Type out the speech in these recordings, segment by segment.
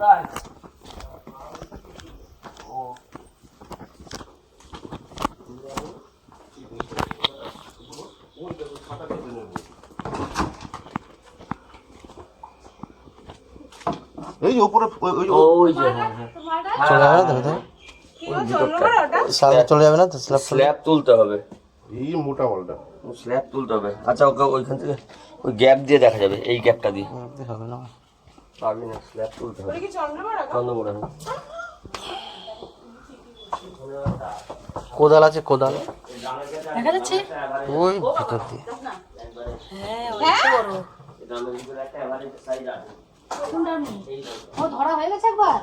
কোথায়? এই উপরে ওই যে চলে যাবে না তো? চলে যাবে না তো? স্ল্যাব তুলতে হবে। এই মোটা মালটা স্ল্যাব তুলতে হবে। আচ্ছা ওকে ওইখান থেকে ওই গ্যাপ দিয়ে দেখা যাবে, এই গ্যাপটা দিয়ে হবে না, পারবি না। স্ল্যাব তুলতে হবে। চন্দ্রমোড়া কোদাল আছে, কোদাল দেখা যাচ্ছে ওই ভিতর দিয়ে। ও ধরা হয়ে গেছে একবার।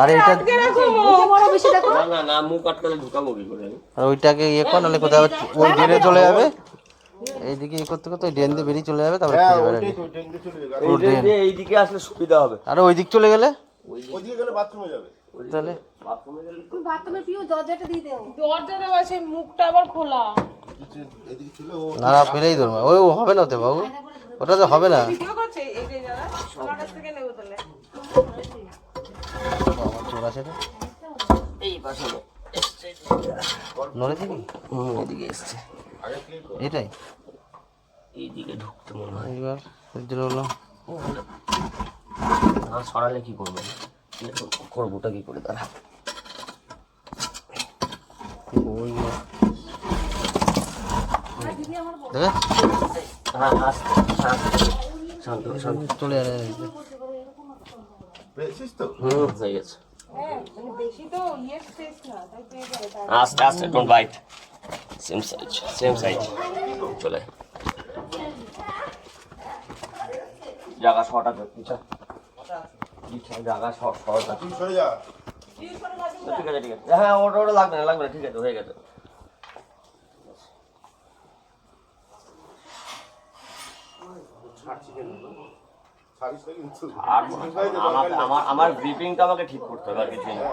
আর এটা না না মুখ আটকালে ঢুকাবো কি করে? আর ওইটাকে ইয়ে কর, নাহলে কোথাও ওই ড্রেনে চলে যাবে। এইদিকে ইয়ে করতে করতে ওই ড্রেন দিয়ে বেরিয়ে চলে যাবে, তারপরে খুঁজে বেড়াবে। এইদিকে আসলে সুবিধা হবে। আর ওই দিক চলে গেলে ওইদিকে গেলে বাথরুমে যাবে। তাহলে বাথরুমের পিও দরজাটা দিয়ে দেও। দরজাটা আছে, মুখটা আবার খোলা। এদিকে ছিল ও না ফেলেই ধরবে। ওই হবে না তো বাবু, ওটা তো হবে না। ভিডিও করছে এই যে যারা আমার কাছ থেকে নেব তাহলে। চোর আছে না, এই পাশে নড়েছে কি? এদিকে এসছে। এটাই এইদিকে ঢুকতে মনে হয়। এইবার হলো না সরালে কি করবো? করবোটা কি করে দাঁড়া? ওই হ্যাঁ আস্তে শান্ত শান্ত চলে যাবে। পেয়েছিস তো? হয়ে গেছে। হ্যাঁ মানে বেশি তো ইয়ে স্পেস না, তাই পেয়ে যাবে। আস্তে আস্তে, ডোন্ট বাইট। সেম সাইজ চলে জায়গা শর্ট আছে। পিছা জায়গা শর্ট আছে। তুই সরে যা। ঠিক আছে ঠিক আছে। হ্যাঁ ওটা লাগবে না ঠিক আছে, হয়ে গেছে। ছাড়িস না কিন্তু। আর আমার ব্রিফিংটা আমাকে ঠিক করতে হবে আর কিছু না।